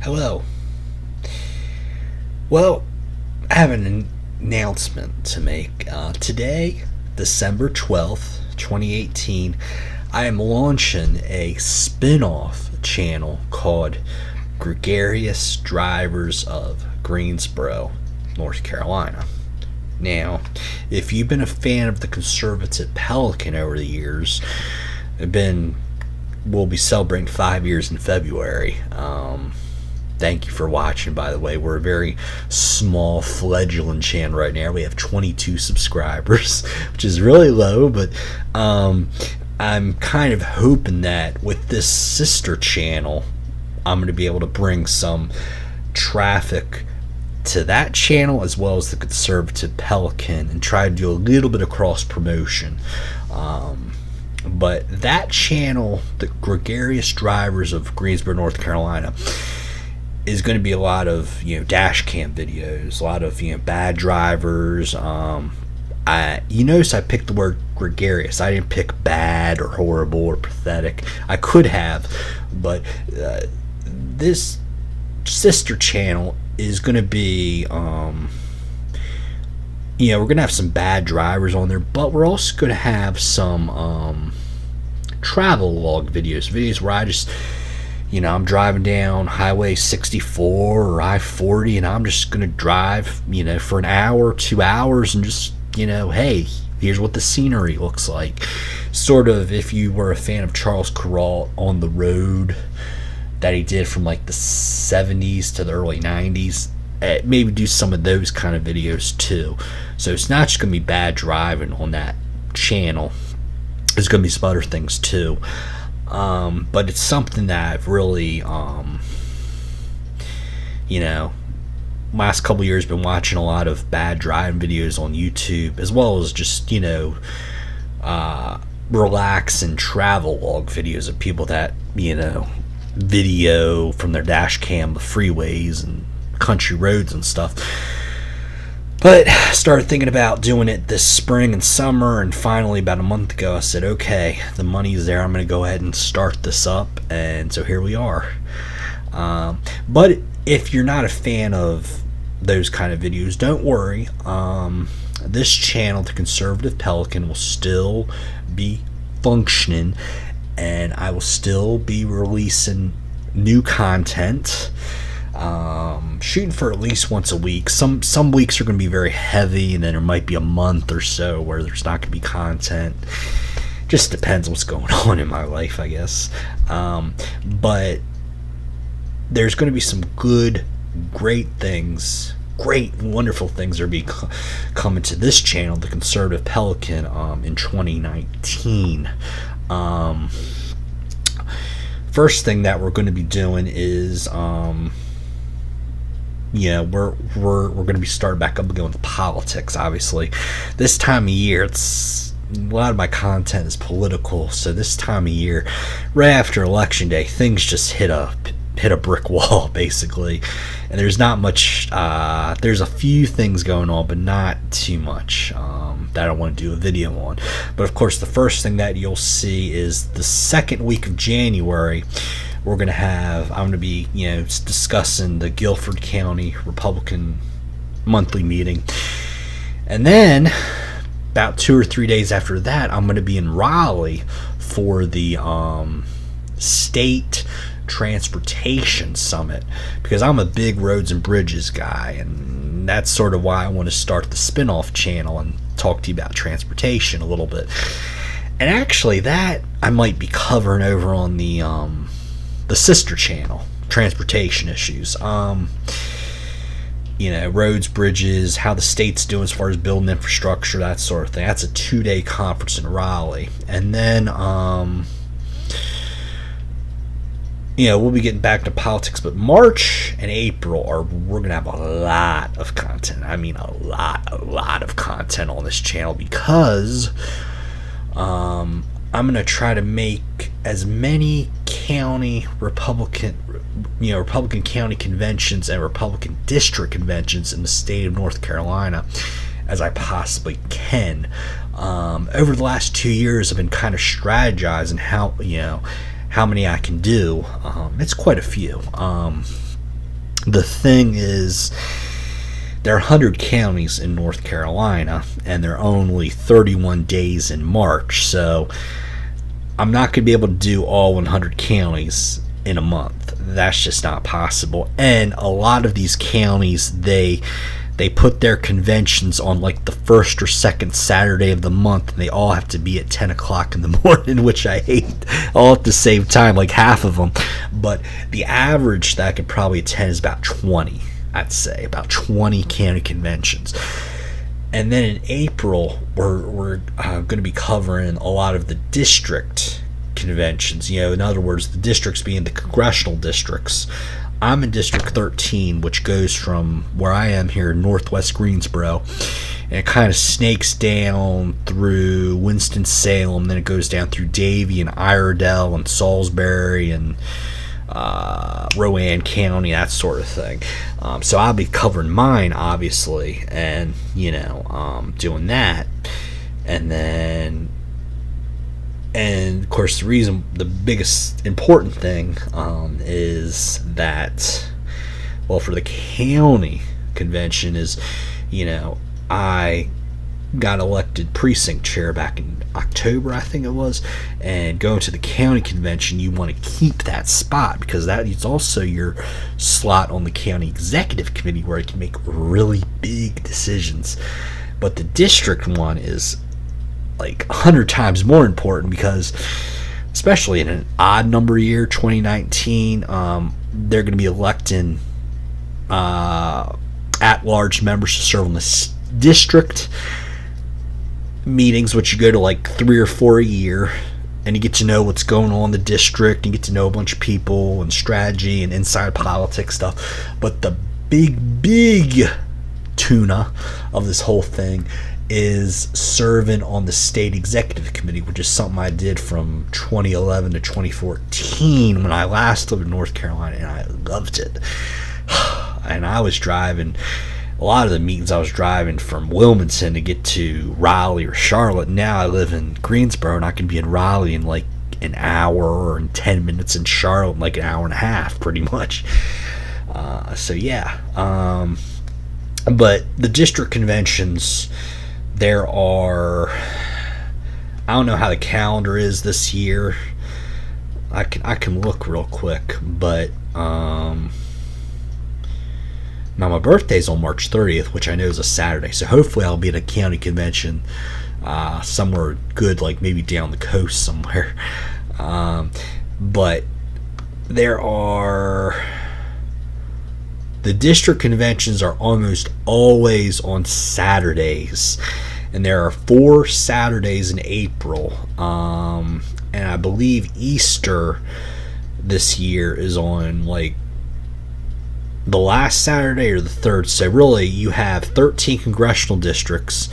Hello. Well, I have an announcement to make. Today, December 12th, 2018, I am launching a spin off channel called Gregarious Drivers of Greensboro, North Carolina. Now, if you've been a fan of the conservative Pelican over the years, we'll be celebrating 5 years in February. Thank you for watching, by the way. We're a very small fledgling channel right now. We have 22 subscribers, which is really low, but I'm kind of hoping that with this sister channel, I'm going to be able to bring some traffic to that channel as well as the conservative Pelican and try to do a little bit of cross promotion. But that channel, the Gregarious Drivers of Greensboro, North Carolina, is going to be a lot of dash cam videos, a lot of bad drivers. You notice I picked the word gregarious. I didn't pick bad or horrible or pathetic. I could have, but this sister channel is going to be we're going to have some bad drivers on there, but we're also going to have some travel log videos where I just I'm driving down Highway 64 or I-40, and I'm just going to drive, for an hour, 2 hours, and just, hey, here's what the scenery looks like. Sort of if you were a fan of Charles Kuralt on the road that he did from like the 70s to the early 90s, maybe do some of those kind of videos too. So it's not just going to be bad driving on that channel. There's going to be some other things too. But it's something that I've really, last couple years been watching a lot of bad driving videos on YouTube, as well as just, relax and travel log videos of people that, video from their dash cam the freeways and country roads and stuff. But I started thinking about doing it this spring and summer, and finally about a month ago I said, okay, the money's there, I'm going to go ahead and start this up, and so here we are. But if you're not a fan of those kind of videos, don't worry. This channel, The Conservative Pelican, will still be functioning, and I will still be releasing new content. Shooting for at least once a week. Some weeks are going to be very heavy, and then there might be a month or so where there's not going to be content. Just depends what's going on in my life, I guess. But there's going to be some great things, wonderful things are be coming to this channel, The Conservative Pelican, in 2019. First thing that we're going to be doing is we're going to be starting back up again with politics. Obviously, this time of year, a lot of my content is political. So this time of year, right after Election Day, things just hit a brick wall, basically. And there's not much. There's a few things going on, but not too much that I want to do a video on. But of course, the first thing that you'll see is the second week of January. I'm going to be, discussing the Guilford County Republican monthly meeting. And then, about 2 or 3 days after that, I'm going to be in Raleigh for the State Transportation Summit, because I'm a big roads and bridges guy, and that's sort of why I want to start the spin-off channel and talk to you about transportation a little bit. And actually, that I might be covering over on the sister channel, transportation issues, roads, bridges, how the state's doing as far as building infrastructure, that sort of thing. That's a 2-day conference in Raleigh. And then we'll be getting back to politics, but March and April we're gonna have a lot of content. I mean, a lot of content on this channel, because I'm gonna try to make as many Republican county conventions and Republican district conventions in the state of North Carolina as I possibly can. Over the last 2 years, I've been kind of strategizing how many I can do. It's quite a few. The thing is, there are 100 counties in North Carolina, and there are only 31 days in March, so I'm not going to be able to do all 100 counties in a month. That's just not possible. And a lot of these counties, they put their conventions on like the first or second Saturday of the month, and they all have to be at 10 o'clock in the morning, which I hate, all at the same time, like half of them. But the average that I could probably attend is about 20, I'd say, about 20 county conventions. And then in April, we're going to be covering a lot of the district conventions. In other words, the districts being the congressional districts. I'm in District 13, which goes from where I am here in Northwest Greensboro, and it kind of snakes down through Winston-Salem, then it goes down through Davie and Iredell and Salisbury and Rowan County, that sort of thing. So I'll be covering mine, obviously, and, doing that. And of course, the biggest important thing is that, well, for the county convention is, I got elected precinct chair back in October, I think it was, and going to the county convention, you want to keep that spot because that is also your slot on the county executive committee where you can make really big decisions. But the district one is like 100 times more important because, especially in an odd number year, 2019, they're going to be electing at-large members to serve on the district meetings, which you go to like 3 or 4 a year, and you get to know what's going on in the district. You get to know a bunch of people and strategy and inside politics stuff. But the big tuna of this whole thing is serving on the state executive committee, which is something I did from 2011 to 2014 when I last lived in North Carolina, and I loved it. And I was driving, a lot of the meetings I was driving from Wilmington to get to Raleigh or Charlotte. Now I live in Greensboro, and I can be in Raleigh in like an hour, or in 10 minutes in Charlotte in like an hour and a half, pretty much. So yeah. But the district conventions, there are, I don't know how the calendar is this year. I can look real quick, but now my birthday's on March 30th, which I know is a Saturday, so hopefully I'll be at a county convention somewhere good, like maybe down the coast somewhere. But there are, the district conventions are almost always on Saturdays, and there are 4 Saturdays in April, and I believe Easter this year is on like the last Saturday or the third. So really you have 13 congressional districts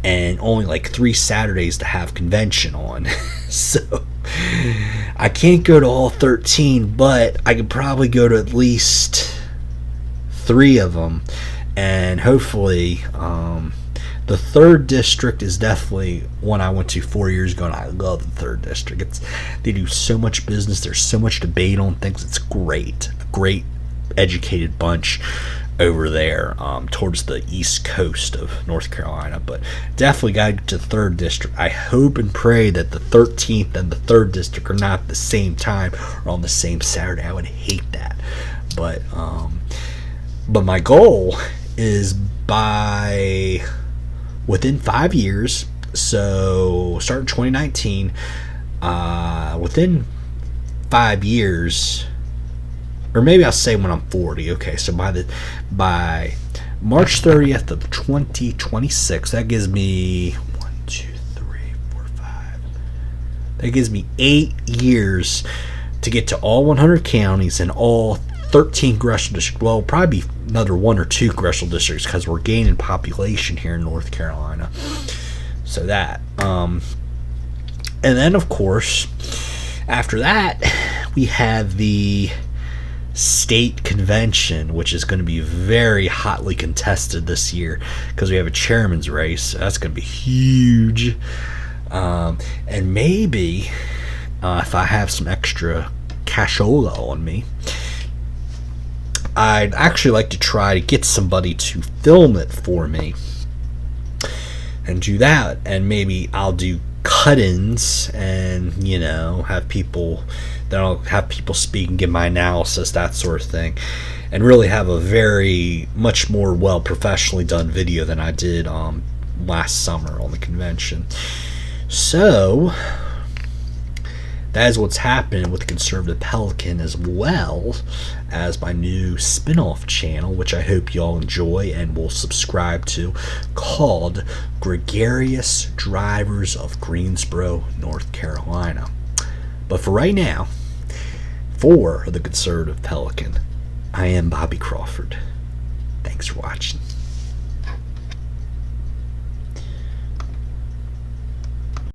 and only like 3 Saturdays to have convention on. So I can't go to all 13, but I could probably go to at least 3 of them, and hopefully the 3rd district is definitely one I went to 4 years ago, and I love the 3rd district. They do so much business, there's so much debate on things. It's great, a great educated bunch over there towards the east coast of North Carolina. But definitely got to get to the 3rd district. I hope and pray that the 13th and the 3rd district are not at the same time or on the same Saturday. I would hate that. But my goal is within 5 years, so starting 2019, within 5 years, or maybe I'll say when I'm 40. Okay, so by March 30th of 2026, that gives me 1, 2, 3, 4, 5. That gives me 8 years to get to all 100 counties and all 13 congressional districts. Well, probably another 1 or 2 congressional districts because we're gaining population here in North Carolina. So that. And then, of course, after that, we have the state convention, which is going to be very hotly contested this year because we have a chairman's race. That's going to be huge. And maybe if I have some extra cashola on me, I'd actually like to try to get somebody to film it for me and do that, and maybe I'll do cut-ins and, you know, have people, then I'll have people speak and give my analysis, that sort of thing, and really have a very much more well professionally done video than I did last summer on the convention. So that is what's happening with Conservative Pelican, as well as my new spin-off channel, which I hope y'all enjoy and will subscribe to, called Gregarious Drivers of Greensboro, North Carolina. But for right now, for the Conservative Pelican, I am Bobby Crawford. Thanks for watching.